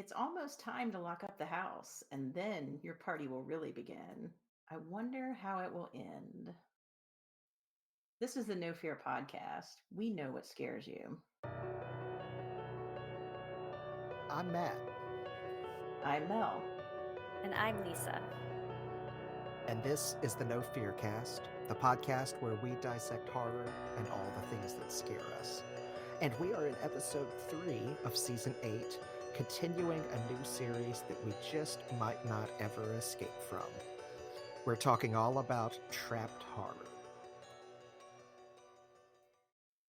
It's almost time to lock up the house, and then your party will really begin. I wonder how it will end. This is the No Fear podcast. We know what scares you. I'm Matt, I'm Mel. And I'm Lisa. and this is the No Fear Cast, the podcast where we dissect horror and all the things that scare us. And we are in episode 3 of season 8, continuing a new series that we just might not ever escape from. We're talking all about trapped horror.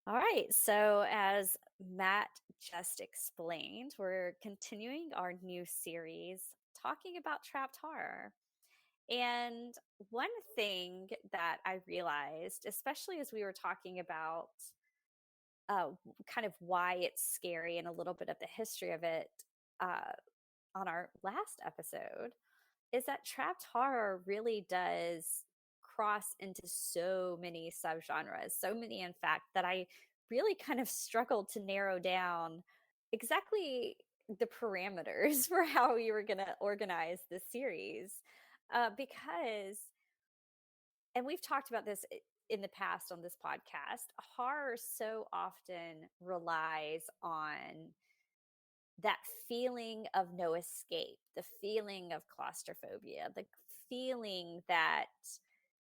All right, so as Matt just explained, we're continuing our new series talking about trapped horror. And one thing that I realized, especially as we were talking about kind of why it's scary and a little bit of the history of it uh, on our last episode, is that trapped horror really does cross into so many subgenres, so many, in fact, that I really kind of struggled to narrow down exactly the parameters for how we were going to organize this series. Because, and we've talked about this in the past on this podcast, horror so often relies on that feeling of no escape, the feeling of claustrophobia, the feeling that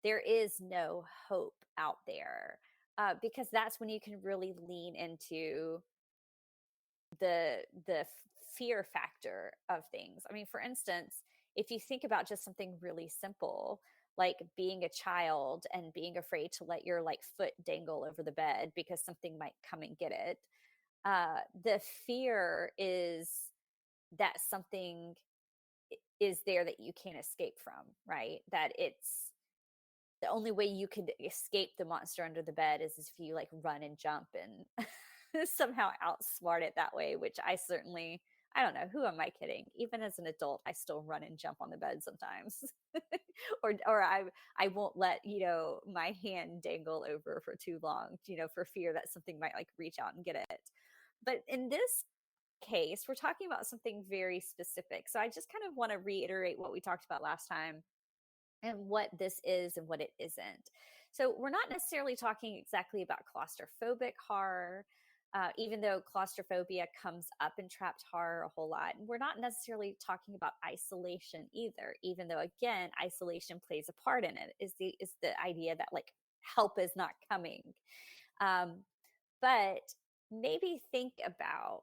there is no hope out there, because that's when you can really lean into the fear factor of things. I mean, for instance, if you think about just something really simple, like being a child and being afraid to let your like foot dangle over the bed because something might come and get it, the fear is that something is there that you can't escape from, right? That it's the only way you could escape the monster under the bed is if you like run and jump and somehow outsmart it that way, which I don't know, who am I kidding? Even as an adult, I still run and jump on the bed sometimes. or I won't let, my hand dangle over for too long, for fear that something might like reach out and get it. But in this case, we're talking about something very specific. So I just kind of want to reiterate what we talked about last time and what this is and what it isn't. So we're not necessarily talking exactly about claustrophobic horror, even though claustrophobia comes up in trapped horror a whole lot. And we're not necessarily talking about isolation either, even though again, isolation plays a part in it. Is the idea that like help is not coming. But maybe think about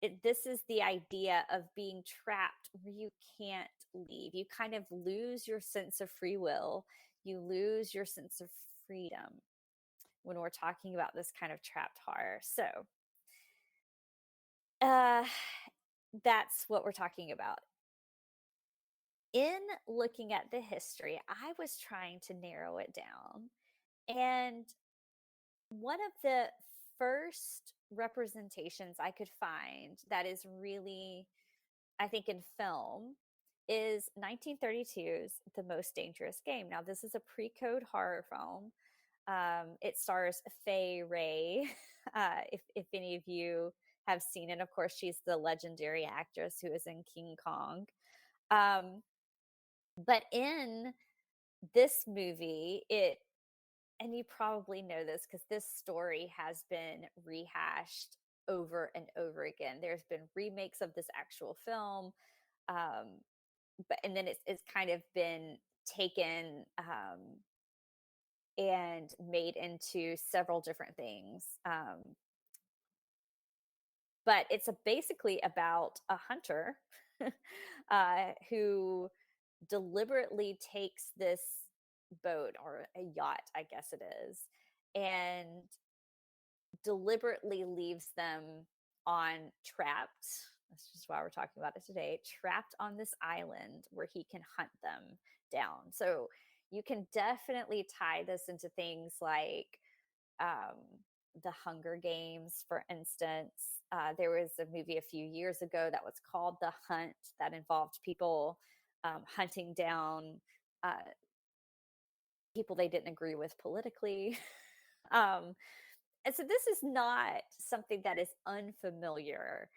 it. This is the idea of being trapped where you can't leave. You kind of lose your sense of free will. You lose your sense of freedom when we're talking about this kind of trapped horror. So uh, that's what we're talking about. In looking at the history, I was trying to narrow it down. And one of the first representations I could find that is really, I think, in film is 1932's The Most Dangerous Game. Now, this is a pre-code horror film. It stars Fay Ray. If any of you have seen it, of course, she's the legendary actress who is in King Kong. But in this movie, and you probably know this because this story has been rehashed over and over again. There's been remakes of this actual film, um, and then it's kind of been taken and made into several different things. But it's basically about a hunter who deliberately takes this boat, or a yacht, I guess it is, and deliberately leaves them on trapped. That's just why we're talking about it today. Trapped on this island where he can hunt them down. So you can definitely tie this into things like the Hunger Games, for instance. There was a movie a few years ago that was called The Hunt that involved people hunting down people they didn't agree with politically. um, and so this is not something that is unfamiliar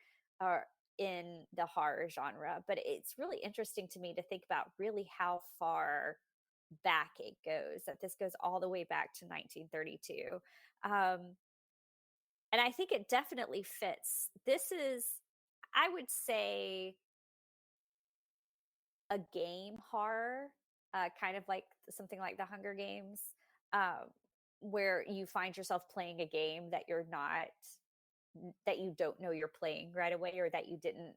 in the horror genre, but it's really interesting to me to think about really how far back it goes, that this goes all the way back to 1932. And I think it definitely fits. This is, I would say, a game horror, kind of like something like the Hunger Games, um, where you find yourself playing a game that that you don't know you're playing right away, or that you didn't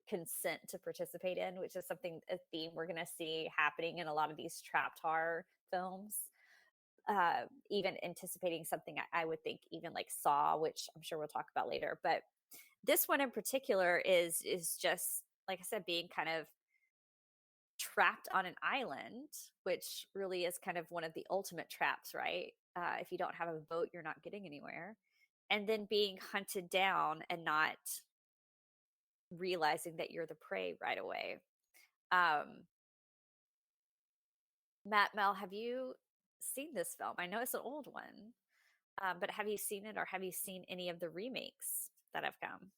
consent to participate in, which is a theme we're going to see happening in a lot of these trapped horror films. Even anticipating something I would think even like Saw, which I'm sure we'll talk about later. But this one in particular is just, like I said, being kind of trapped on an island, which really is kind of one of the ultimate traps, right? If you don't have a boat, you're not getting anywhere. And then being hunted down and not realizing that you're the prey right away. Um, Matt, Mel, have you seen this film? I know it's an old one, but have you seen it, or have you seen any of the remakes that have come?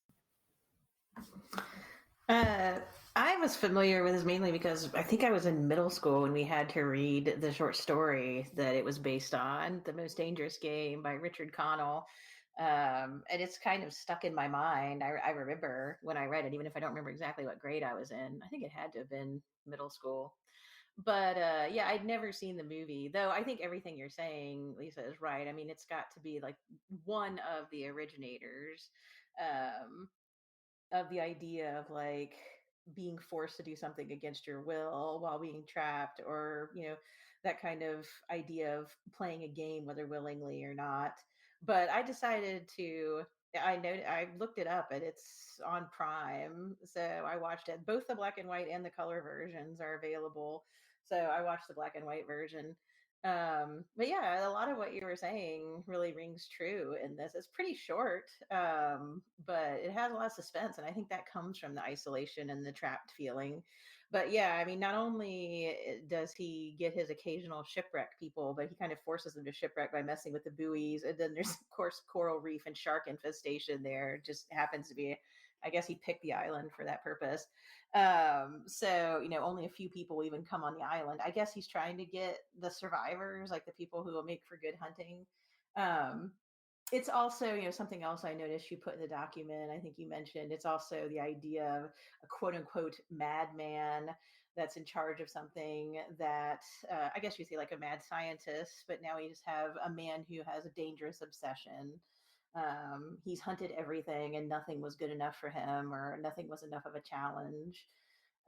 I was familiar with this mainly because I think I was in middle school and we had to read the short story that it was based on, The Most Dangerous Game by Richard Connell. And it's kind of stuck in my mind. I remember when I read it, even if I don't remember exactly what grade I was in. I think it had to have been middle school. But yeah, I'd never seen the movie, though. I think everything you're saying, Lisa, is right. I mean, it's got to be like one of the originators. Um, of the idea of like being forced to do something against your will while being trapped, or that kind of idea of playing a game whether willingly or not. But I decided to, I know, I looked it up and it's on Prime, so I watched it. Both the black and white and the color versions are available, so I watched the black and white version. But yeah, a lot of what you were saying really rings true in this. It's pretty short, but it has a lot of suspense, and I think that comes from the isolation and the trapped feeling. But yeah, I mean, not only does he get his occasional shipwreck people, but he kind of forces them to shipwreck by messing with the buoys. And then there's of course coral reef and shark infestation there. It just happens to be, I guess he picked the island for that purpose. So only a few people even come on the island. I guess he's trying to get the survivors, like the people who will make for good hunting. um it's also, something else I noticed you put in the document, I think you mentioned, it's also the idea of a quote unquote madman that's in charge of something that, I guess you say like a mad scientist, but now we just have a man who has a dangerous obsession. He's hunted everything and nothing was good enough for him, or nothing was enough of a challenge.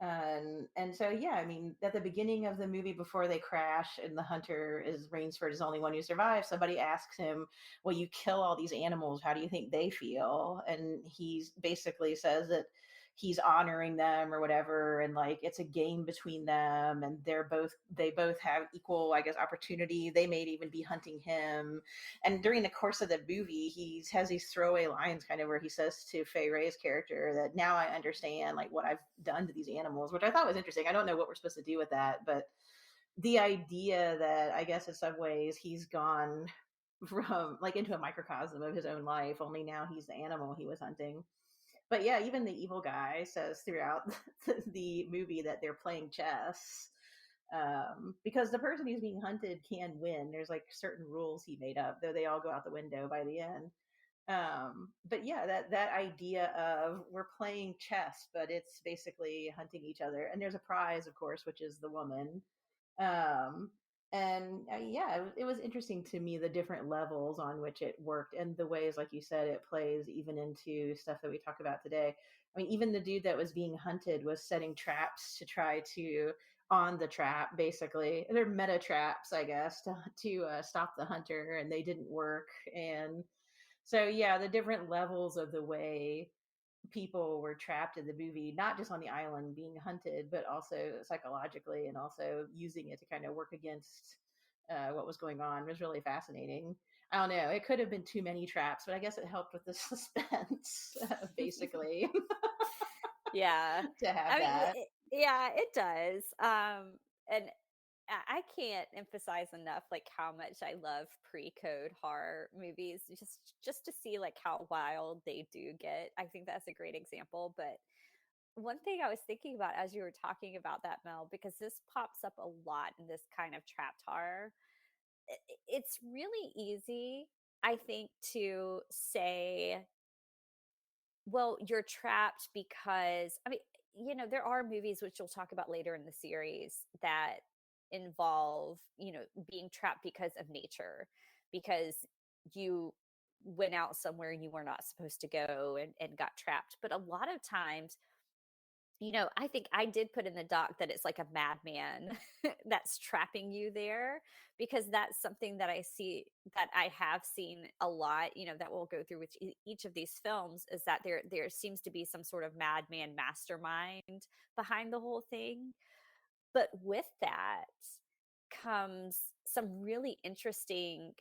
And so yeah, I mean, at the beginning of the movie, before they crash and the hunter is Rainsford is the only one who survives, somebody asks him, well, you kill all these animals, how do you think they feel? And he basically says that he's honoring them or whatever, and like it's a game between them, and they both have equal, I guess, opportunity. They may even be hunting him. And during the course of the movie, he has these throwaway lines kind of where he says to Fay Ray's character that now I understand like what I've done to these animals, which I thought was interesting. I don't know what we're supposed to do with that, but the idea that I guess in some ways he's gone from like into a microcosm of his own life, only now he's the animal he was hunting. But yeah, even the evil guy says throughout the movie that they're playing chess, because the person who's being hunted can win. There's like certain rules he made up, though they all go out the window by the end. But yeah, that idea of we're playing chess, but it's basically hunting each other, and there's a prize, of course, which is the woman. um and yeah, it was interesting to me, the different levels on which it worked, and the ways, like you said, it plays even into stuff that we talk about today. I mean, even the dude that was being hunted was setting traps to try to, on the trap, basically they're meta traps, I guess, to stop the hunter, and they didn't work. And so yeah, the different levels of the way people were trapped in the movie, not just on the island being hunted, but also psychologically, and also using it to kind of work against what was going on, was really fascinating. I don't know. It could have been too many traps, but I guess it helped with the suspense, basically, Yeah. to have I mean, that. yeah, it does. And I can't emphasize enough like how much I love pre-code horror movies, just to see like how wild they do get. I think that's a great example. But one thing I was thinking about as you were talking about that, Mel, because this pops up a lot in this kind of trapped horror. It's really easy, I think, to say, well, you're trapped because, I mean, there are movies which you'll talk about later in the series that involve, being trapped because of nature, because you went out somewhere you were not supposed to go and got trapped. But a lot of times, I think I did put in the doc that it's like a madman that's trapping you there, because that's something that I see, that I have seen a lot, that we'll go through with each of these films, is that there seems to be some sort of madman mastermind behind the whole thing. But with that comes some really interesting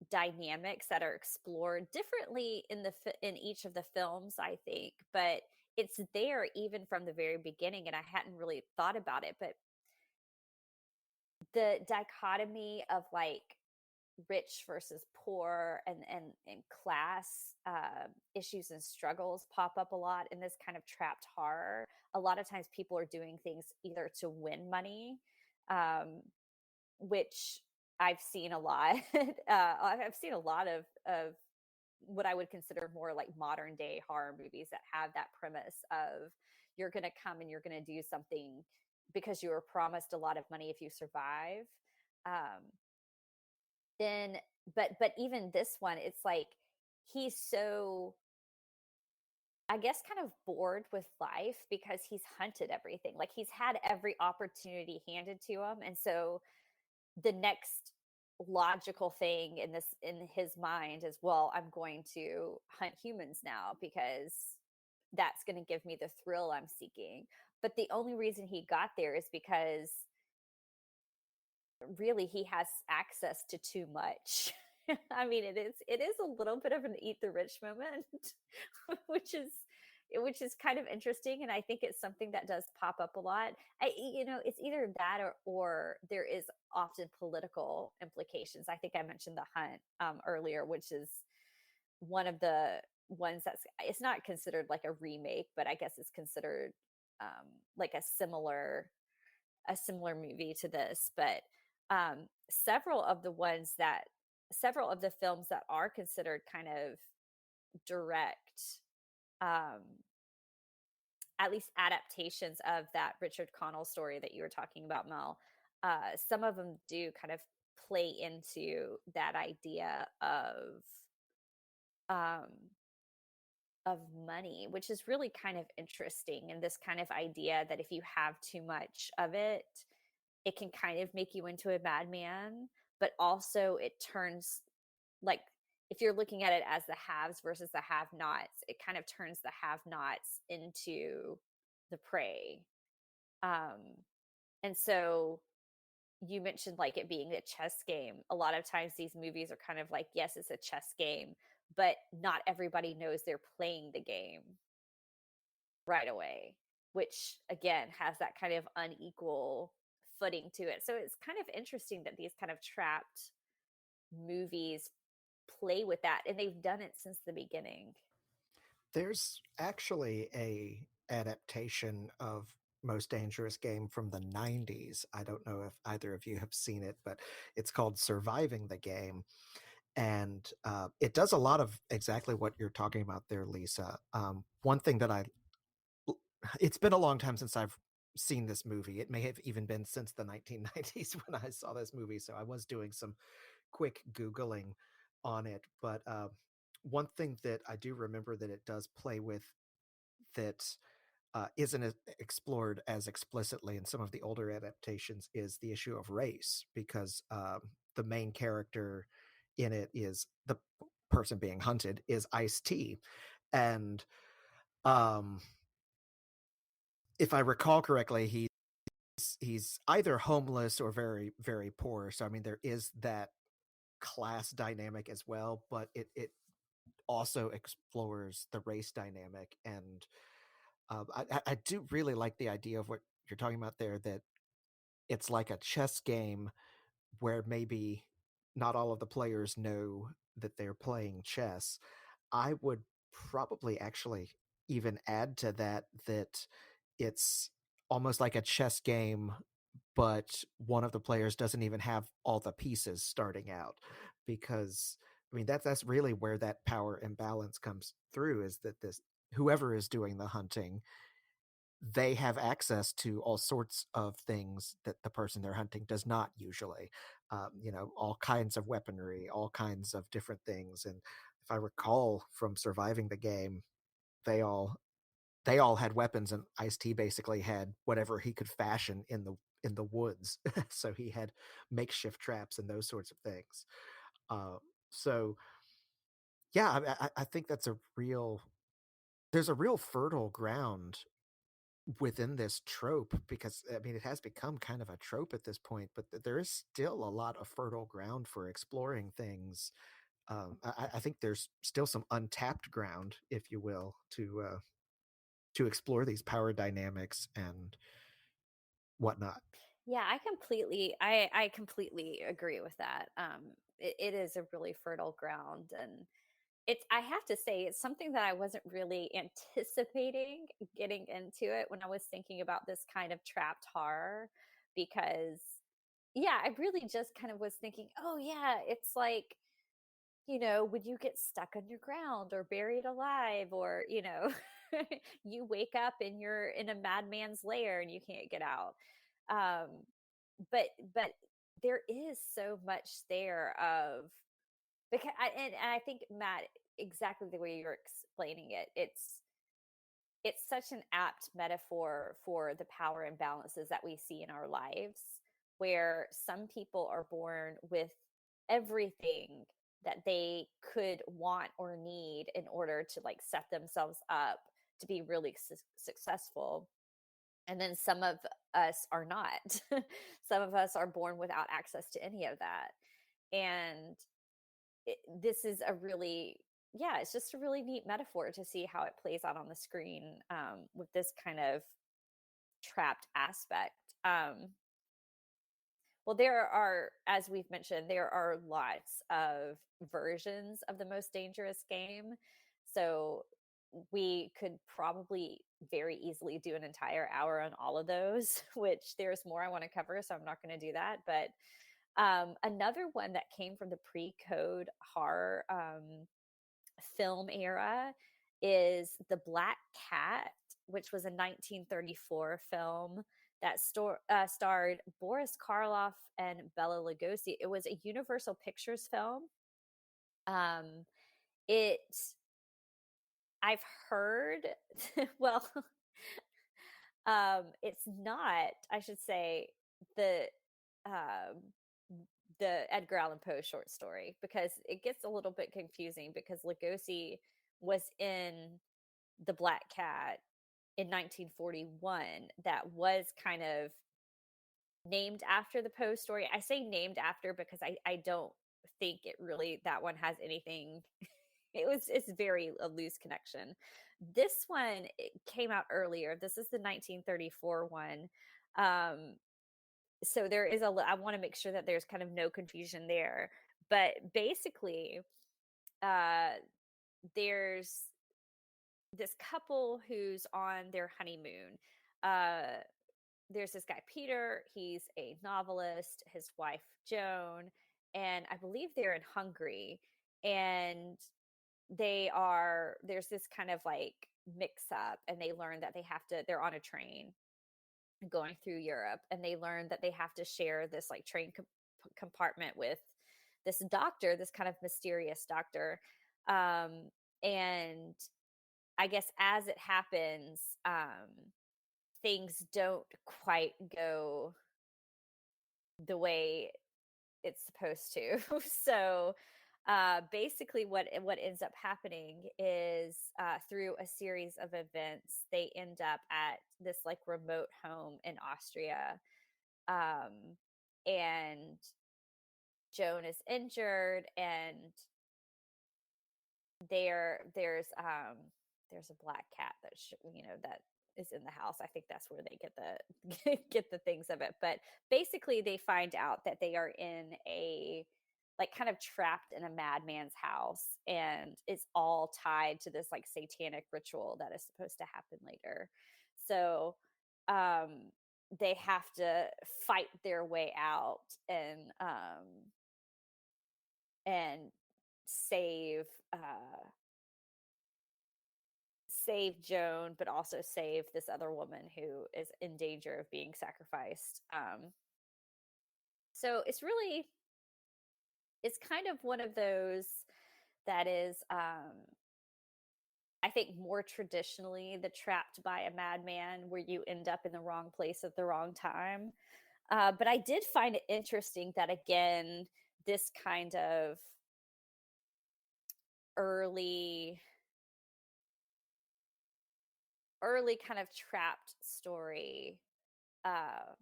dynamics that are explored differently in each of the films, I think, but it's there even from the very beginning, and I hadn't really thought about it. But the dichotomy of like rich versus poor, and class issues and struggles pop up a lot in this kind of trapped horror. A lot of times people are doing things either to win money, um, which I've seen a lot. I've seen a lot of what I would consider more like modern day horror movies that have that premise of, you're going to come and you're going to do something because you were promised a lot of money if you survive. Um, then, but even this one, it's like he's so, I guess, kind of bored with life because he's hunted everything. Like he's had every opportunity handed to him, and so the next logical thing in his mind is, well, I'm going to hunt humans now because that's going to give me the thrill I'm seeking. But the only reason he got there is because really he has access to too much. I mean, it is a little bit of an eat the rich moment, which is kind of interesting, and I think it's something that does pop up a lot. It's either that, or there is often political implications. I think I mentioned The Hunt earlier, which is one of the ones that's, it's not considered like a remake, but I guess it's considered like a similar movie to this. But um, several of the ones that several of the films that are considered kind of direct, um, at least adaptations of that Richard Connell story that you were talking about, Mel. Some of them do kind of play into that idea um, of money, which is really kind of interesting. And this kind of idea that if you have too much of it can kind of make you into a madman, but also it turns, like, if you're looking at it as the haves versus the have nots, it kind of turns the have nots into the prey. Um, and so you mentioned like it being a chess game. A lot of times these movies are kind of like, yes, it's a chess game, but not everybody knows they're playing the game right away, which again has that kind of unequal footing to it. So it's kind of interesting that these kind of trapped movies play with that, and they've done it since the beginning. There's actually a adaptation of Most Dangerous Game from the 90s. I don't know if either of you have seen it, but it's called Surviving the Game. And it does a lot of exactly what you're talking about there, Lisa. One thing that it's been a long time since I've seen this movie. It may have even been since the 1990s when I saw this movie. So I was doing some quick Googling on it. But one thing that I do remember that it does play with that isn't explored as explicitly in some of the older adaptations is the issue of race, because the main character in it is the person being hunted is Ice-T. And um, if I recall correctly, he's either homeless or very, very poor. So, I mean, there is that class dynamic as well, but it also explores the race dynamic. And I do really like the idea of what you're talking about there, that it's like a chess game where maybe not all of the players know that they're playing chess. I would probably actually even add to that it's almost like a chess game, but one of the players doesn't even have all the pieces starting out, because I mean that's really where that power imbalance comes through, is that this whoever is doing the hunting, they have access to all sorts of things that the person they're hunting does not usually. All kinds of weaponry, all kinds of different things. And if I recall from surviving the game, they all had weapons, and Ice-T basically had whatever he could fashion in the woods. So he had makeshift traps and those sorts of things. Uh, so yeah, I think there's a real fertile ground within this trope, because I mean it has become kind of a trope at this point, but there is still a lot of fertile ground for exploring things. I think there's still some untapped ground, if you will, to explore these power dynamics and whatnot. Yeah, I completely agree with that. It is a really fertile ground, and I have to say, it's something that I wasn't really anticipating getting into it when I was thinking about this kind of trapped horror, because yeah, I really just kind of was thinking, oh yeah, it's like, when you get stuck underground or buried alive, or you wake up and you're in a madman's lair and you can't get out. um but there is so much there of, because and I think, Matt, exactly the way you're explaining it, it's such an apt metaphor for the power imbalances that we see in our lives, where some people are born with everything that they could want or need in order to like set themselves up to be really successful, and then some of us are not. Some of us are born without access to any of that. And this is a really, yeah, it's just a really neat metaphor to see how it plays out on the screen, with this kind of trapped aspect. Well, there are, as we've mentioned, there are lots of versions of the Most Dangerous Game. So we could probably very easily do an entire hour on all of those, which there's more I want to cover, so I'm not going to do that. But another one that came from the pre-code horror film era is The Black Cat, which was a 1934 film that starred Boris Karloff and Bela Lugosi. It was a Universal Pictures film. Um, it, I've heard, well, it's not, I should say, the um, the Edgar Allan Poe short story, because it gets a little bit confusing, because Lugosi was in The Black Cat in 1941 that was kind of named after the Poe story. I say named after because I don't think it really, that one has anything. It's very a loose connection. This one, it came out earlier. This is the 1934 one. So there is I want to make sure that there's kind of no confusion there. But basically, uh, there's this couple who's on their honeymoon. Uh, there's this guy, Peter. He's a novelist, his wife, Joan, and I believe they're in Hungary. And there's this kind of like mix up, and they learn that they're on a train going through Europe, and they learn that they have to share this like train compartment with this doctor, this kind of mysterious doctor. Um, and I guess as it happens, things don't quite go the way it's supposed to. So basically, what ends up happening is, through a series of events, they end up at this like remote home in Austria, and Joan is injured, and there's a black cat that is in the house. I think that's where they get the get the things of it. But basically, they find out that they are in a, like, kind of trapped in a madman's house, and it's all tied to this like satanic ritual that is supposed to happen later. So they have to fight their way out and save save Joan, but also save this other woman who is in danger of being sacrificed. So it's kind of one of those that is, I think, more traditionally the trapped by a madman, where you end up in the wrong place at the wrong time. But I did find it interesting that, again, this kind of early kind of trapped story uh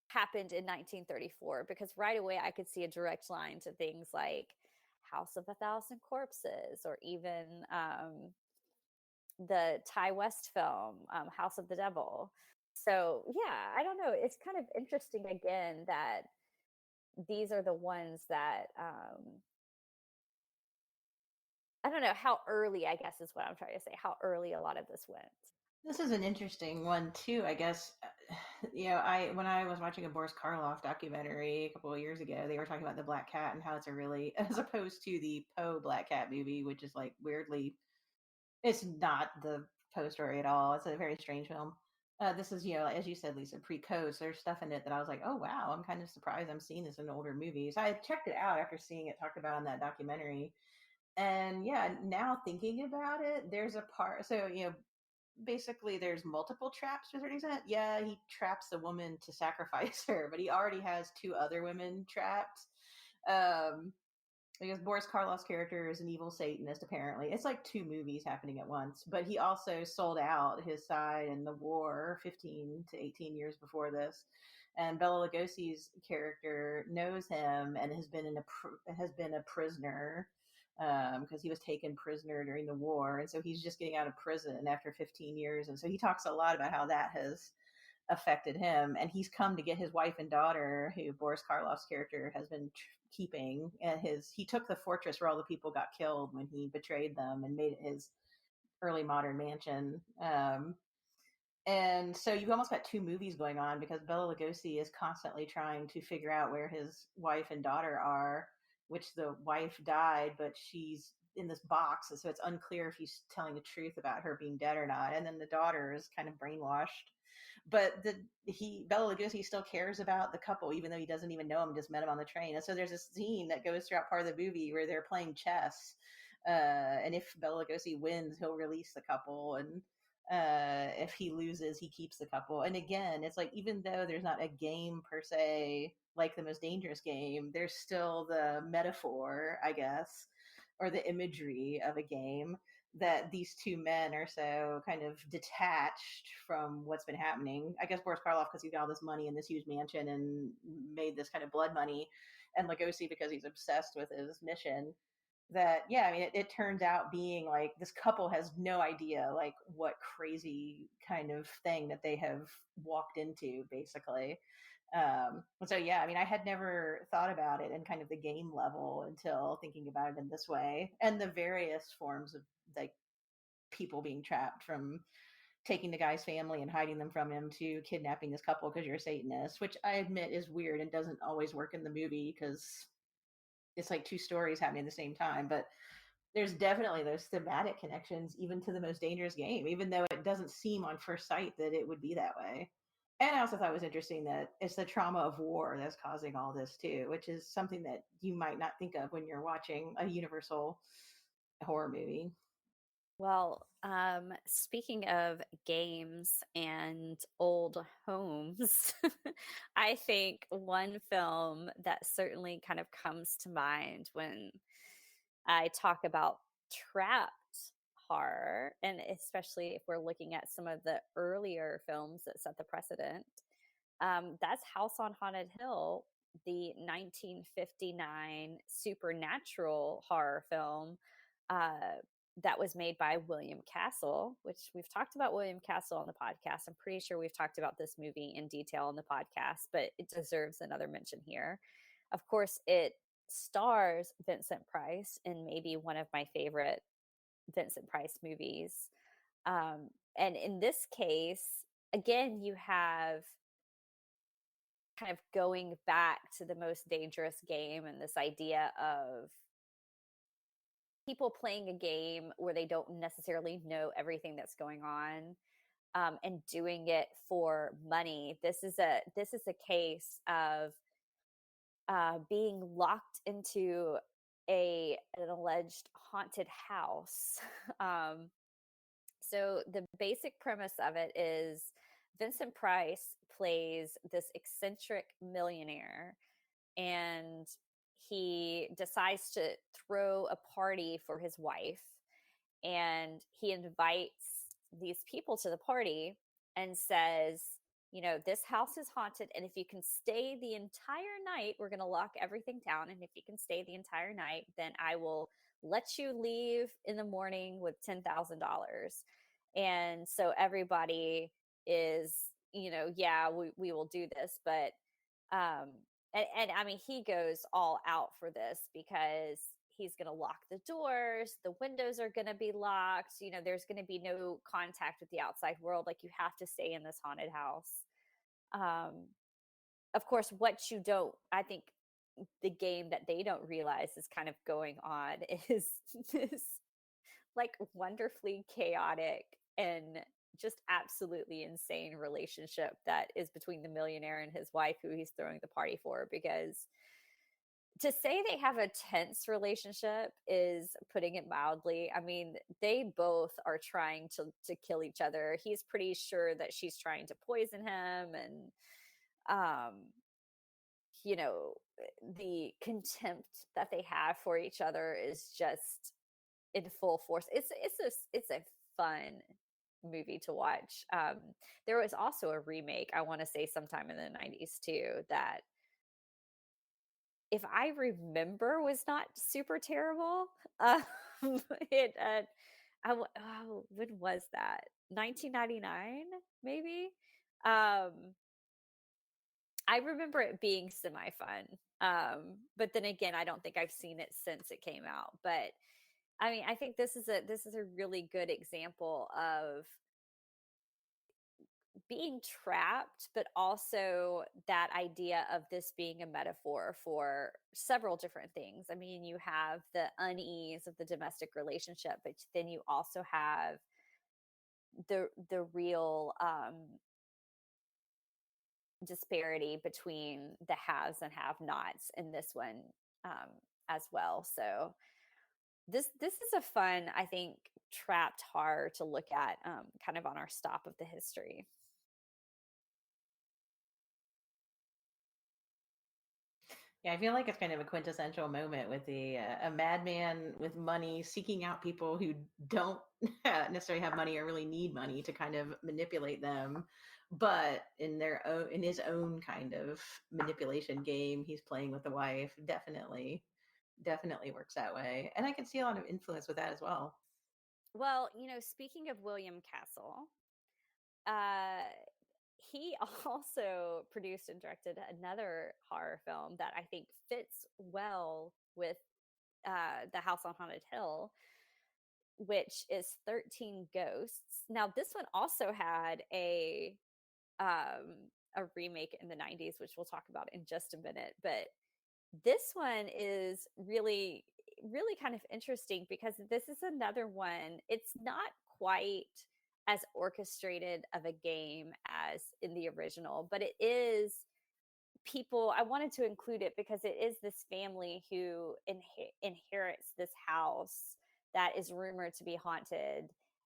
happened in 1934, because right away I could see a direct line to things like House of a Thousand Corpses, or even the Ty West film, House of the Devil. So yeah, I don't know, it's kind of interesting again that these are the ones that I don't know how early, I guess is what I'm trying to say, how early a lot of this went. This is an interesting one too, I guess. I when I was watching a Boris Karloff documentary a couple of years ago, they were talking about the Black Cat and how it's a really, as opposed to the Poe Black Cat movie, which is like weirdly, it's not the Poe story at all. It's a very strange film. This is, as you said, Lisa, pre-Poe. So there's stuff in it that I was like, oh wow, I'm kind of surprised I'm seeing this in older movies. I checked it out after seeing it talked about in that documentary, and yeah, now thinking about it, there's a part. So basically there's multiple traps to a certain extent. Yeah, he traps the woman to sacrifice her, but he already has two other women trapped. Um, because Boris Karloff's character is an evil Satanist, apparently. It's like two movies happening at once. But he also sold out his side in the war 15 to 18 years before this. And Bela Lugosi's character knows him and has been a prisoner, because he was taken prisoner during the war, and so he's just getting out of prison after 15 years. And so he talks a lot about how that has affected him, and he's come to get his wife and daughter, who Boris Karloff's character has been keeping. And he took the fortress where all the people got killed when he betrayed them and made it his early modern mansion. And so you've almost got two movies going on, because Bela Lugosi is constantly trying to figure out where his wife and daughter are, which the wife died, but she's in this box. And so it's unclear if he's telling the truth about her being dead or not. And then the daughter is kind of brainwashed. But Bela Lugosi still cares about the couple, even though he doesn't even know him, just met him on the train. And so there's a scene that goes throughout part of the movie where they're playing chess. And if Bela Lugosi wins, he'll release the couple. And if he loses, he keeps the couple. And again, it's like, even though there's not a game per se like the Most Dangerous Game, there's still the metaphor, I guess, or the imagery of a game, that these two men are so kind of detached from what's been happening. I guess Boris Karloff, because he got all this money in this huge mansion and made this kind of blood money, and Lugosi because he's obsessed with his mission. That, yeah, I mean, it turns out being like this couple has no idea like what crazy kind of thing that they have walked into, basically. And so, yeah, I mean, I had never thought about it in kind of the game level until thinking about it in this way, and the various forms of like people being trapped, from taking the guy's family and hiding them from him to kidnapping this couple because you're a Satanist, which I admit is weird and doesn't always work in the movie because it's like two stories happening at the same time. But there's definitely those thematic connections even to the Most Dangerous Game, even though it doesn't seem on first sight that it would be that way. And I also thought it was interesting that it's the trauma of war that's causing all this too, which is something that you might not think of when you're watching a Universal horror movie. Well, speaking of games and old homes, I think one film that certainly kind of comes to mind when I talk about trapped horror, and especially if we're looking at some of the earlier films that set the precedent, that's House on Haunted Hill, the 1959 supernatural horror film uh, that was made by William Castle, which we've talked about William Castle on the podcast. I'm pretty sure we've talked about this movie in detail on the podcast, but it deserves another mention here. Of course, it stars Vincent Price in maybe one of my favorite Vincent Price movies. And in this case, again, you have kind of going back to the most dangerous game and this idea of people playing a game where they don't necessarily know everything that's going on, and doing it for money. This is a case of being locked into an alleged haunted house. um, so the basic premise of it is Vincent Price plays this eccentric millionaire, and he decides to throw a party for his wife, and he invites these people to the party and says, this house is haunted, and if you can stay the entire night, we're going to lock everything down, and if you can stay the entire night, then I will let you leave in the morning with $10,000. And so everybody is, yeah, we will do this. But um and I mean, he goes all out for this because he's going to lock the doors, the windows are going to be locked, there's going to be no contact with the outside world, like you have to stay in this haunted house. um of course, what you don't, I think the game that they don't realize is kind of going on is this like wonderfully chaotic and just absolutely insane relationship that is between the millionaire and his wife, who he's throwing the party for. Because to say they have a tense relationship is putting it mildly. I mean, they both are trying to kill each other. He's pretty sure that she's trying to poison him, and um you know the contempt that they have for each other is just in full force. It's a fun movie to watch. There was also a remake, I want to say sometime in the 90s too, that if I remember was not super terrible. Um, it when was that? 1999 maybe. I remember it being semi fun. But then again, I don't think I've seen it since it came out. But I mean, I think this is a really good example of being trapped, but also that idea of this being a metaphor for several different things. I mean, you have the unease of the domestic relationship, but then you also have the real disparity between the haves and have-nots in this one, um, as well. So this is a fun, I think, trapped horror to look at, kind of on our stop of the history. Yeah, I feel like it's kind of a quintessential moment with a madman with money seeking out people who don't necessarily have money or really need money to kind of manipulate them, but in his own kind of manipulation game he's playing with the wife. Definitely works that way, and I can see a lot of influence with that as well. Well, speaking of William Castle, uh, he also produced and directed another horror film that I think fits well with the House on Haunted Hill, which is 13 Ghosts. Now, this one also had a remake in the 90s, which we'll talk about in just a minute. But this one is really, really kind of interesting because this is another one. It's not quite as orchestrated of a game as in the original, but it is people. I wanted to include it because it is this family who inherits this house that is rumored to be haunted.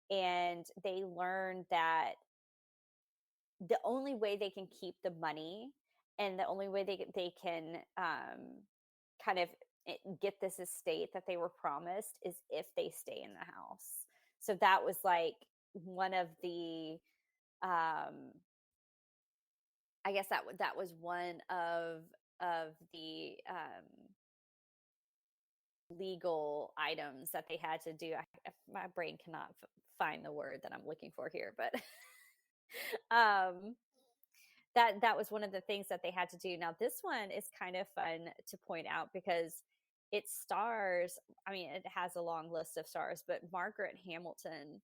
And they learn that the only way they can keep the money, and the only way they can kind of get this estate that they were promised, is if they stay in the house. So that was like one of the I guess that was one of the legal items that they had to do. My brain cannot find the word that I'm looking for here, but um that was one of the things that they had to do. Now, this one is kind of fun to point out because it stars, I mean, it has a long list of stars, but Margaret Hamilton,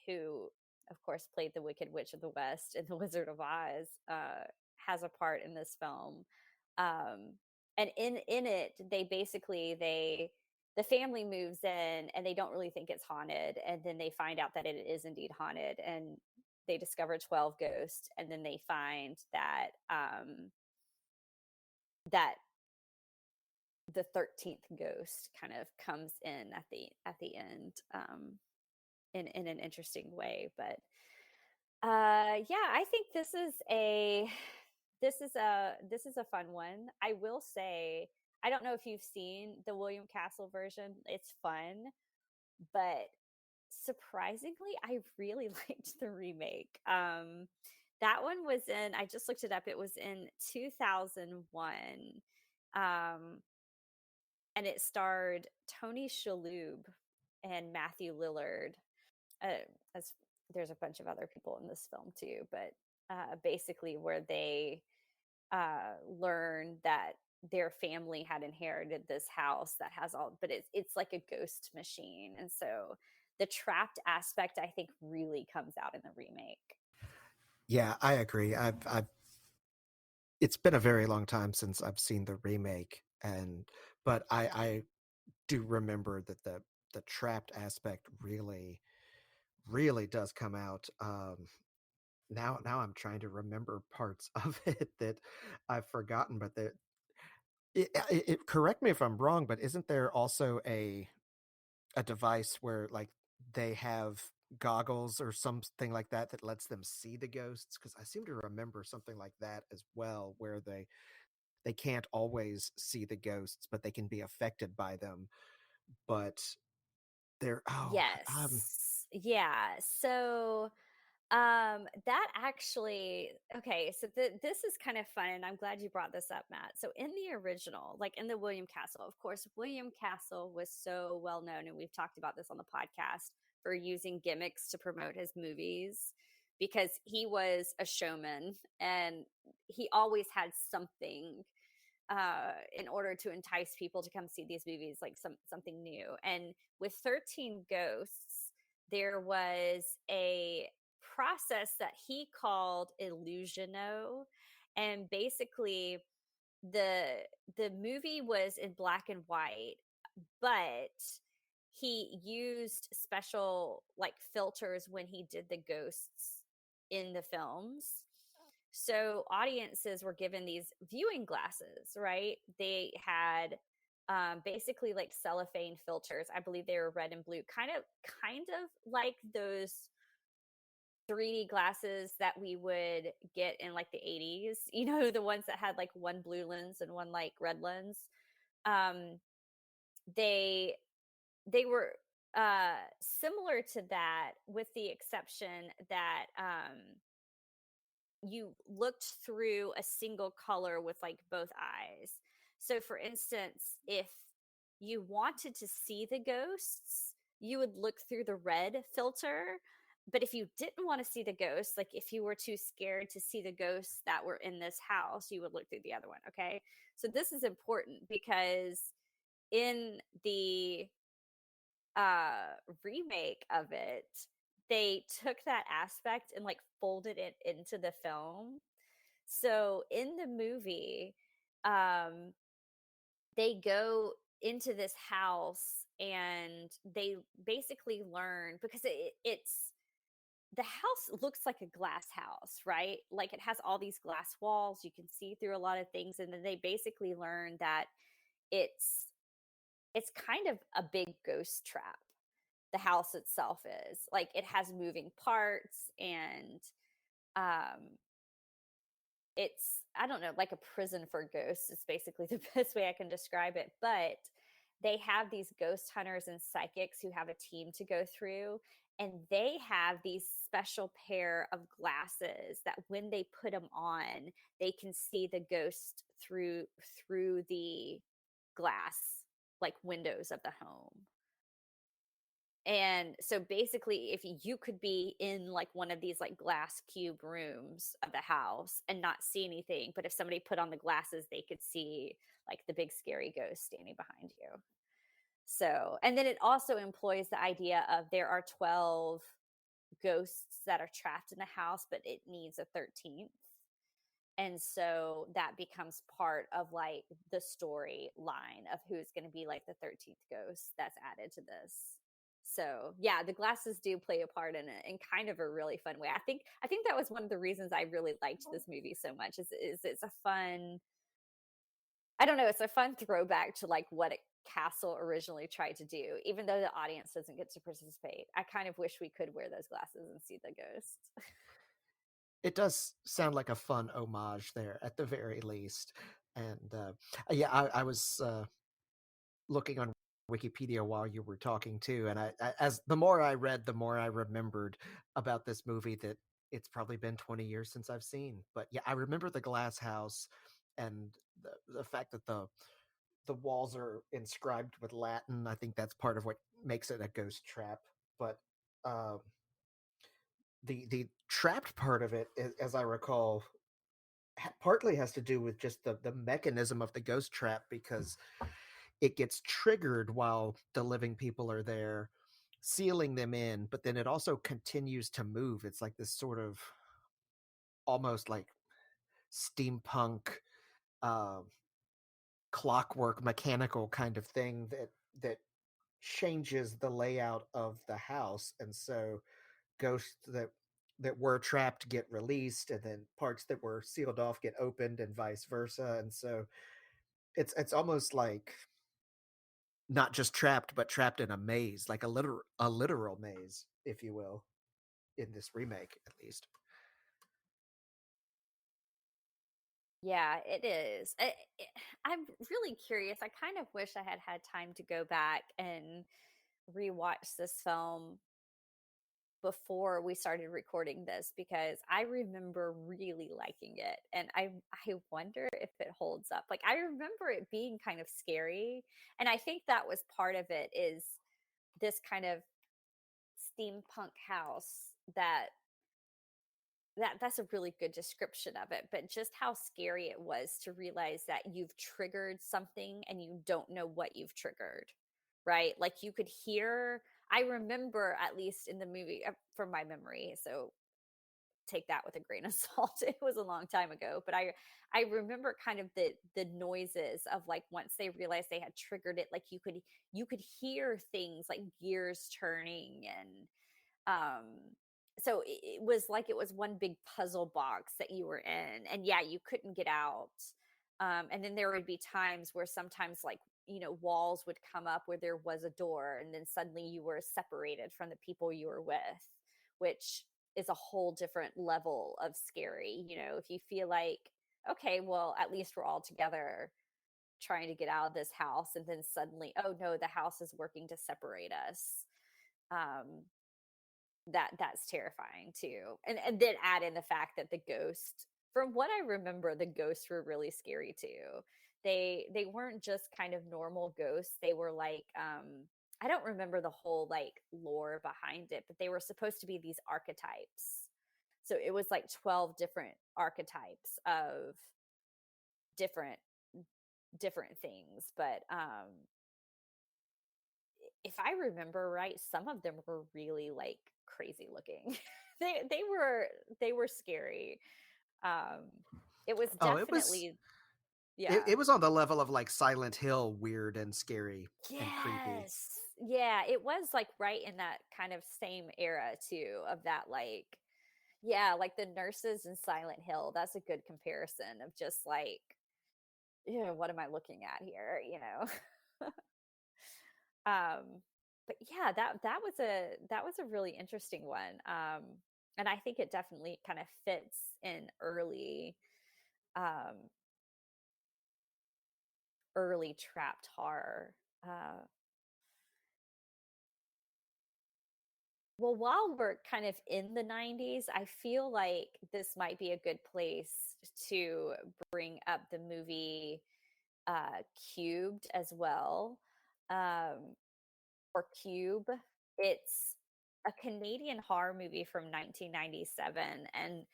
who of course, played the Wicked Witch of the West in The Wizard of Oz, has a part in this film. Um, and in it, the family moves in and they don't really think it's haunted, and then they find out that it is indeed haunted, and they discover 12 ghosts, and then they find that that the 13th ghost kind of comes in at the end, in an interesting way. But yeah, I think this is a fun one. I will say, I don't know if you've seen the William Castle version. It's fun, but surprisingly, I really liked the remake. That one was in, I just looked it up, it was in 2001. Um, and it starred Tony Shalhoub and Matthew Lillard. Uh, as there's a bunch of other people in this film too, but basically where they learn that their family had inherited this house that has all, but it's like a ghost machine, and so the trapped aspect I think really comes out in the remake. Yeah, I agree. I've it's been a very long time since I've seen the remake, but I do remember that the trapped aspect really does come out. Now I'm trying to remember parts of it that I've forgotten, but correct me if I'm wrong, but isn't there also a device where like they have goggles or something like that that lets them see the ghosts? Because I seem to remember something like that as well, where they can't always see the ghosts, but they can be affected by them. But they're Yes. Yeah. So that actually, okay, so this is kind of fun, and I'm glad you brought this up, Matt. So in the original, like in the William Castle, of course, William Castle was so well known, and we've talked about this on the podcast, for using gimmicks to promote his movies, because he was a showman and he always had something in order to entice people to come see these movies, like something new. And with 13 Ghosts, there was a process that he called illusiono, and basically the the movie was in black and white, but he used special like filters when he did the ghosts in the films. So audiences were given these viewing glasses, right? They had basically like cellophane filters. I believe they were red and blue, kind of like those 3D glasses that we would get in like the 80s, you know, the ones that had like one blue lens and one like red lens. Um, they they were similar to that, with the exception that you looked through a single color with like both eyes. So, for instance, if you wanted to see the ghosts, you would look through the red filter. But if you didn't want to see the ghosts, like if you were too scared to see the ghosts that were in this house, you would look through the other one. Okay. So, this is important because in the remake of it, they took that aspect and like folded it into the film. So in the movie, um, they go into this house and they basically learn, because it's the house looks like a glass house, right? Like it has all these glass walls, you can see through a lot of things, and then they basically learn that it's it's kind of a big ghost trap. The house itself is like, it has moving parts, and um it's, I don't know, like a prison for ghosts is basically the best way I can describe it. But they have these ghost hunters and psychics who have a team to go through, and they have these special pair of glasses that when they put them on, they can see the ghost through the glass like windows of the home. And so basically, if you could be in like one of these like glass cube rooms of the house and not see anything, but if somebody put on the glasses, they could see like the big scary ghost standing behind you. So, and then it also employs the idea of there are 12 ghosts that are trapped in the house, but it needs a 13th. And so that becomes part of like the storyline of who's going to be like the 13th ghost that's added to this. So yeah, the glasses do play a part in it in kind of a really fun way. I think that was one of the reasons I really liked this movie so much is it's a fun, I don't know, it's a fun throwback to like what a castle originally tried to do, even though the audience doesn't get to participate. I kind of wish we could wear those glasses and see the ghost. It does sound like a fun homage there, at the very least. And yeah, I was looking on Wikipedia while you were talking too, and as the more I read, the more I remembered about this movie that it's probably been 20 years since I've seen. But yeah, I remember the glass house and the fact that the walls are inscribed with Latin. I think that's part of what makes it a ghost trap. But um, the trapped part of it, as I recall, partly has to do with just the mechanism of the ghost trap, because it gets triggered while the living people are there, sealing them in, but then it also continues to move. It's like this sort of almost like steampunk uh, clockwork mechanical kind of thing that changes the layout of the house. And so ghosts that were trapped get released, and then parts that were sealed off get opened, and vice versa. And so it's almost like not just trapped, but trapped in a maze, like a literal maze, if you will, in this remake, at least. Yeah, it is. I'm really curious. I kind of wish I had had time to go back and rewatch this film before we started recording this because I remember really liking it, and I wonder if it holds up. Like I remember it being kind of scary, and I think that was part of it is this kind of steampunk house that's a really good description of it, but just how scary it was to realize that you've triggered something and you don't know what you've triggered, right? Like you could hear, I remember at least in the movie from my memory, so take that with a grain of salt. It was a long time ago, but I remember kind of the noises of like once they realized they had triggered it, like you could hear things like gears turning and um so it was like it was one big puzzle box that you were in, and yeah, you couldn't get out. And then there would be times where sometimes like walls would come up where there was a door, and then suddenly you were separated from the people you were with, which is a whole different level of scary. If you feel like, okay, well, at least we're all together trying to get out of this house, and then suddenly, oh no, the house is working to separate us. um that's terrifying too. And then add in the fact that the ghost, from what I remember, the ghosts were really scary too. They weren't just kind of normal ghosts. They were like I don't remember the whole like lore behind it, but they were supposed to be these archetypes. So it was like 12 different archetypes of different different things. But if I remember right, some of them were really like crazy looking. They were scary. Um, it was Oh, definitely, it yeah. was on the level of like Silent Hill, weird and scary and creepy. Yes. Yeah, it was like right in that kind of same era too of that like yeah, like the nurses in Silent Hill. That's a good comparison of just like, what am I looking at here? But yeah, that was a really interesting one. And I think it definitely kind of fits in um early trapped horror. uh well, while we're kind of in the 90s, I feel like this might be a good place to bring up the movie Cubed as well. um or Cube. It's a Canadian horror movie from 1997. And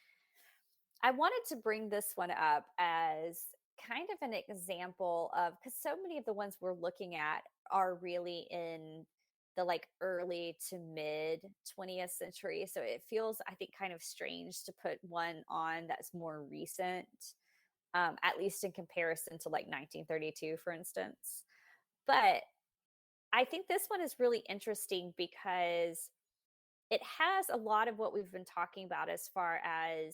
I wanted to bring this one up as kind of an example of, because so many of the ones we're looking at are really in the like early to mid 20th century. So it feels, I think, kind of strange to put one on that's more recent, at least in comparison to like 1932, for instance. But I think this one is really interesting because it has a lot of what we've been talking about as far as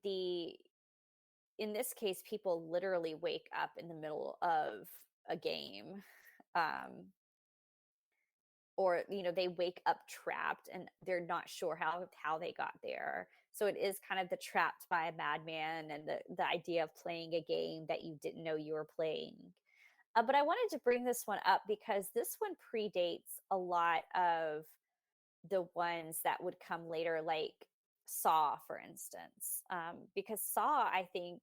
the, in this case, people literally wake up in the middle of a game. Um, or they wake up trapped and they're not sure how they got there. So it is kind of the trapped by a madman, and the idea of playing a game that you didn't know you were playing. But I wanted to bring this one up because this one predates a lot of the ones that would come later, like Saw, for instance. Because Saw, I think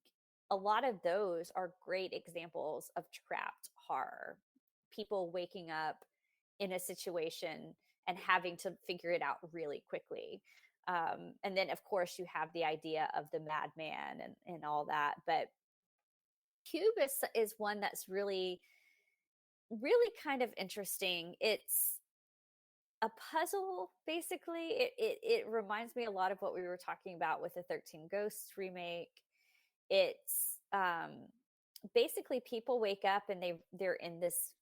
a lot of those are great examples of trapped horror. People waking up in a situation and having to figure it out really quickly. And then, of course, you have the idea of the madman and all that. But Cube is one that's really, really kind of interesting. It's a puzzle, basically. It reminds me a lot of what we were talking about with the 13 Ghosts remake. It's basically people wake up and they're in this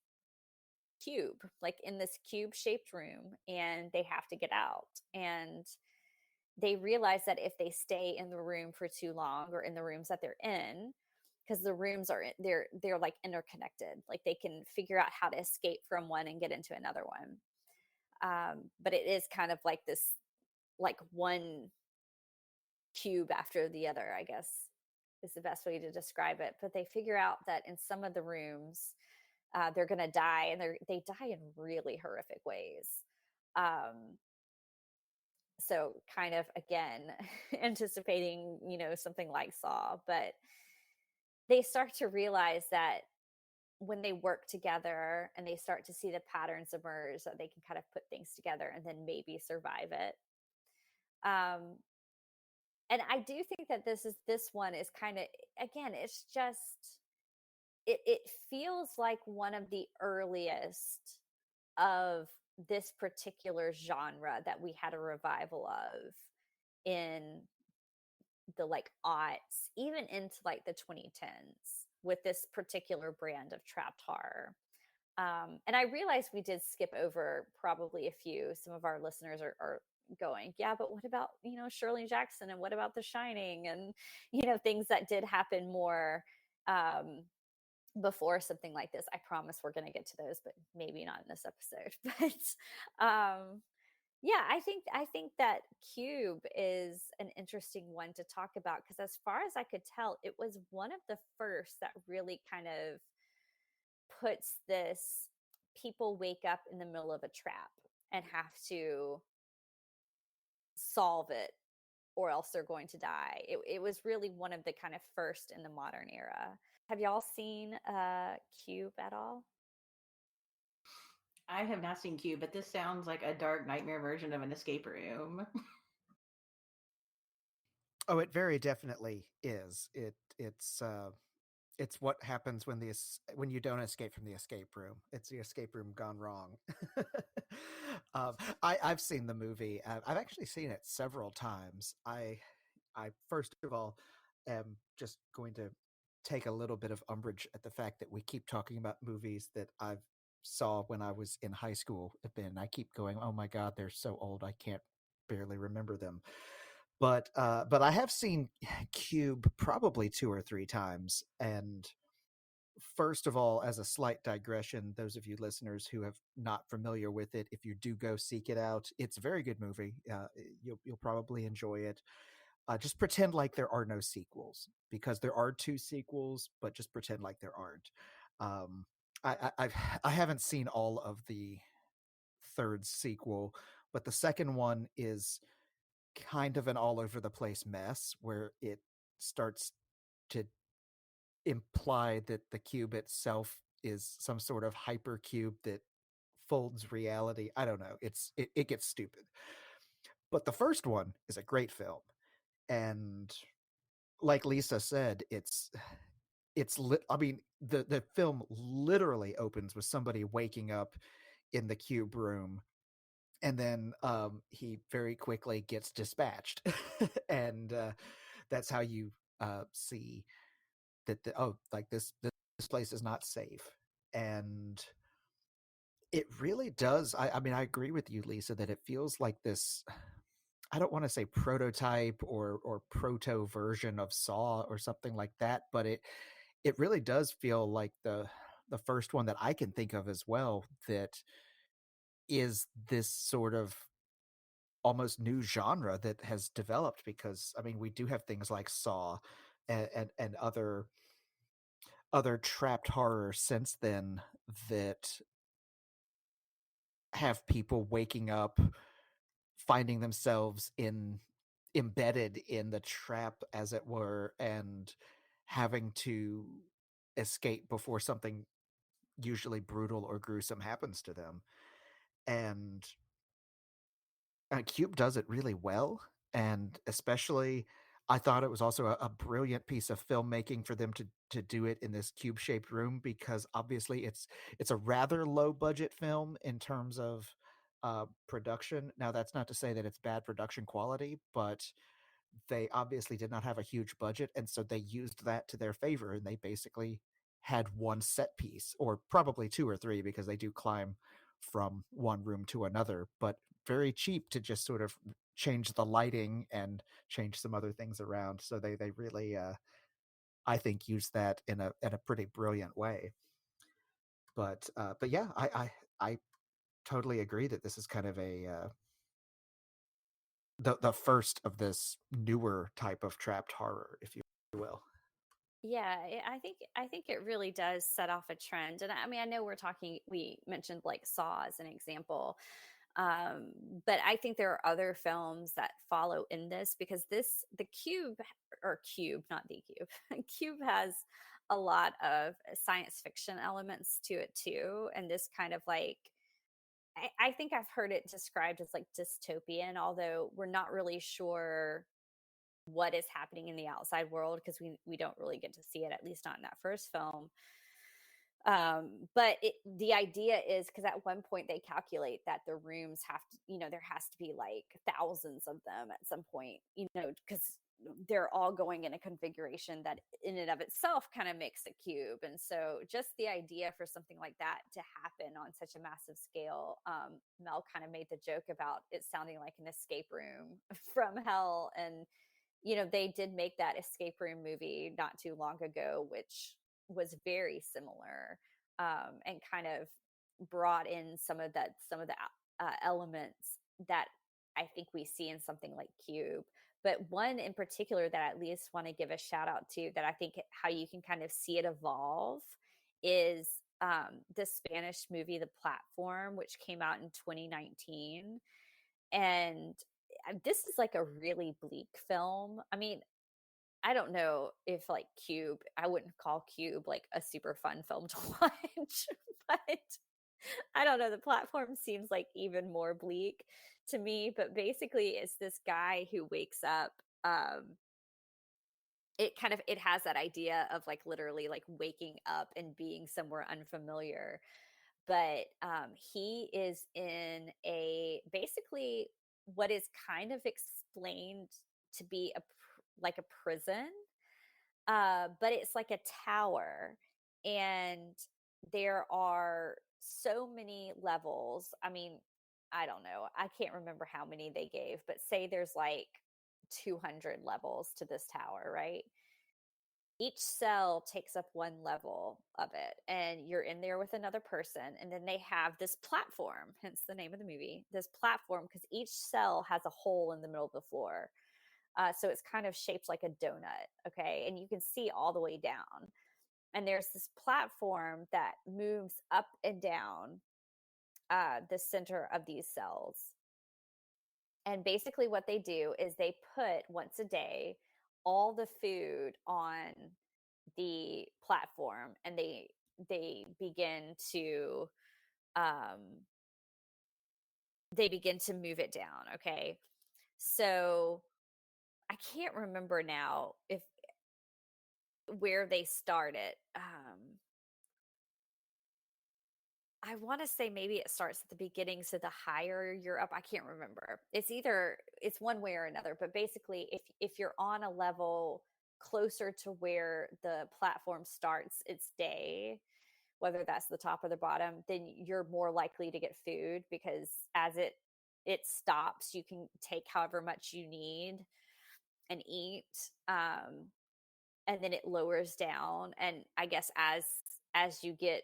cube, like in this cube shaped room, and they have to get out. And they realize that if they stay in the room for too long, or in the rooms that they're in, because the rooms are they're like interconnected, like they can figure out how to escape from one and get into another one. But it is kind of like this, like one cube after the other, I guess is the best way to describe it. But they figure out that in some of the rooms, they're going to die, and they die in really horrific ways. Um, so kind of again anticipating, something like Saw. But they start to realize that when they work together and they start to see the patterns emerge, that they can kind of put things together and then maybe survive it. Um, and I do think that this one is kind of, again, it's just, it feels like one of the earliest of this particular genre that we had a revival of in the like aughts, even into like the 2010s, with this particular brand of trapped horror. And I realize we did skip over probably a few. Some of our listeners are going, yeah, but what about, Shirley Jackson, and what about The Shining, and, things that did happen more before something like this. I promise we're going to get to those, but maybe not in this episode. But yeah, I think that Cube is an interesting one to talk about, because as far as I could tell, it was one of the first that really kind of puts this, people wake up in the middle of a trap and have to solve it, or else they're going to die. It was really one of the kind of first in the modern era. Have y'all seen Cube at all? I have not seen Cube, but this sounds like a dark nightmare version of an escape room. Oh, it very definitely is. It's what happens when when you don't escape from the escape room. It's the escape room gone wrong. I've seen the movie. I've actually seen it several times. I first of all am just going to take a little bit of umbrage at the fact that we keep talking about movies that I've saw when I was in high school. And I keep going, oh my God, they're so old. I can't barely remember them. But I have seen Cube probably 2 or 3 times. And first of all, as a slight digression, those of you listeners who have not familiar with it, if you do go seek it out, it's a very good movie. You'll probably enjoy it. Just pretend like there are no sequels, because there are 2 sequels, but just pretend like there aren't. Um, I haven't seen all of the third sequel, but the second one is kind of an all over the place mess, where it starts to imply that the cube itself is some sort of hypercube that folds reality. I don't know. It gets stupid. But the first one is a great film, and like Lisa said, I mean, the film literally opens with somebody waking up in the cube room, and then he very quickly gets dispatched. And that's how you see that like this place is not safe. And it really does. I mean, I agree with you, Lisa, that it feels like this, I don't want to say prototype or proto version of Saw or something like that, but it really does feel like the first one that I can think of as well, that is this sort of almost new genre that has developed. Because I mean, we do have things like Saw and other trapped horror since then that have people waking up, finding themselves embedded in the trap, as it were, and having to escape before something usually brutal or gruesome happens to them. And Cube does it really well. And especially, I thought it was also a brilliant piece of filmmaking for them to do it in this cube shaped room, because obviously it's a rather low budget film in terms of production. Now, that's not to say that it's bad production quality, but they obviously did not have a huge budget, and so they used that to their favor, and they basically had one set piece, or probably two or three, because they do climb from one room to another, but very cheap to just sort of change the lighting and change some other things around. So they really I think use that in a pretty brilliant way. But yeah, I totally agree that this is kind of a the first of this newer type of trapped horror, if you will. Yeah, I think it really does set off a trend. And I mean, I know we mentioned like Saw as an example. Um, but I think there are other films that follow in this, because the Cube, or Cube, not the Cube, Cube has a lot of science fiction elements to it too. And this kind of like, I think I've heard it described as like dystopian, although we're not really sure what is happening in the outside world, because we don't really get to see it, at least not in that first film. But the idea is, because at one point they calculate that the rooms have to, there has to be like thousands of them at some point, because they're all going in a configuration that in and of itself kind of makes a cube. And so just the idea for something like that to happen on such a massive scale, Mel kind of made the joke about it sounding like an escape room from hell. And they did make that escape room movie not too long ago, which was very similar, and kind of brought in some of the elements that I think we see in something like Cube. But one in particular that I at least want to give a shout out to, that I think how you can kind of see it evolve, is the Spanish movie The Platform, which came out in 2019. And this is like a really bleak film. I mean, I don't know if like Cube, I wouldn't call Cube like a super fun film to watch, but I don't know. The Platform seems like even more bleak to me. But basically, it's this guy who wakes up. It has that idea of like literally like waking up and being somewhere unfamiliar. But he is in a basically what is kind of explained to be like a prison, but it's like a tower, and there are so many levels. I mean, I don't know. I can't remember how many they gave, but say there's like 200 levels to this tower, right? Each cell takes up one level of it, and you're in there with another person. And then they have this platform, hence the name of the movie, this platform, because each cell has a hole in the middle of the floor. So it's kind of shaped like a donut. Okay. And you can see all the way down. And there's this platform that moves up and down the center of these cells. And basically, what they do is they put once a day all the food on the platform, and they begin to um move it down. Okay. So I can't remember now if where they started. I want to say maybe it starts at the beginning, so the higher you're up, I can't remember. It's one way or another, but basically if you're on a level closer to where the platform starts its day, whether that's the top or the bottom, then you're more likely to get food, because as it stops, you can take however much you need and eat. And then it lowers down, and I guess as you get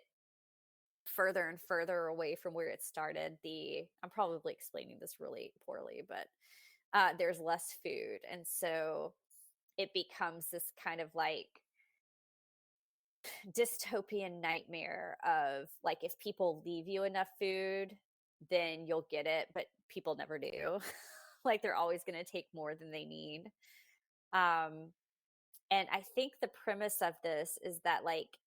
further and further away from where it started, the I'm probably explaining this really poorly, but there's less food, and so it becomes this kind of like dystopian nightmare of like, if people leave you enough food, then you'll get it, but people never do. Like, they're always going to take more than they need. um and I think the premise of this is that, like,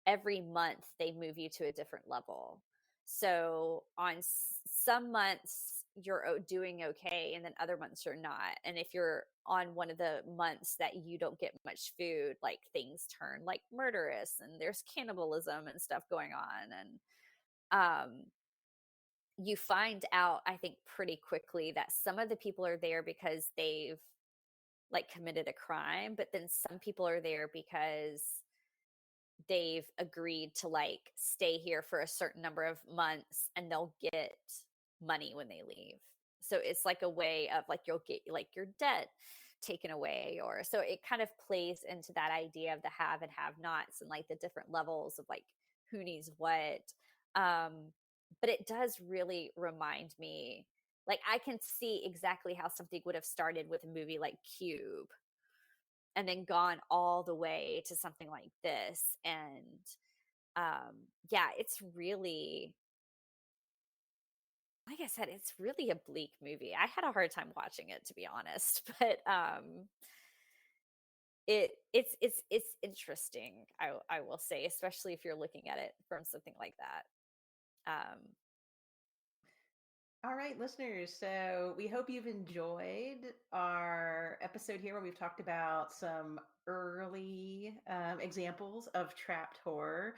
every month they move you to a different level. So on some months you're doing okay, and then other months you're not. And if you're on one of the months that you don't get much food, like, things turn like murderous, and there's cannibalism and stuff going on. And you find out, I think, pretty quickly that some of the people are there because they've like committed a crime, but then some people are there because they've agreed to like stay here for a certain number of months, and they'll get money when they leave. So it's like a way of like, you'll get like your debt taken away, or so it kind of plays into that idea of the have and have nots, and like the different levels of like who needs what. um but it does really remind me, like, I can see exactly how something would have started with a movie like Cube, and then gone all the way to something like this. And yeah, it's really, like I said, it's really a bleak movie. I had a hard time watching it, to be honest. But it's interesting, I will say, especially if you're looking at it from something like that. All right, listeners. So we hope you've enjoyed our episode here where we've talked about some early examples of trapped horror,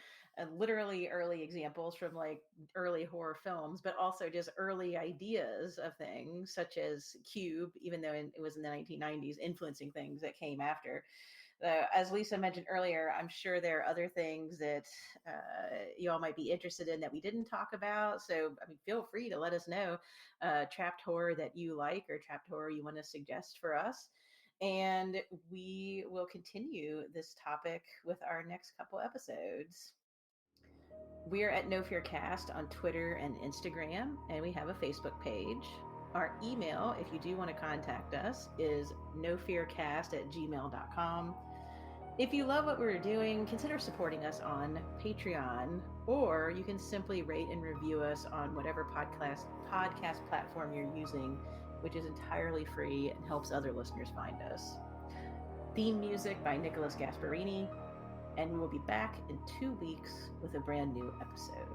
literally early examples from like early horror films, but also just early ideas of things such as Cube, even though it was in the 1990s, influencing things that came after. As Lisa mentioned earlier, I'm sure there are other things that you all might be interested in that we didn't talk about. So, I mean, feel free to let us know trapped horror that you like or trapped horror you want to suggest for us. And we will continue this topic with our next couple episodes. We're at No Fear Cast on Twitter and Instagram, and we have a Facebook page. Our email, if you do want to contact us, is nofearcast@gmail.com. If you love what we're doing, consider supporting us on Patreon, or you can simply rate and review us on whatever podcast platform you're using, which is entirely free and helps other listeners find us. Theme music by Nicholas Gasparini, and we will be back in 2 weeks with a brand new episode.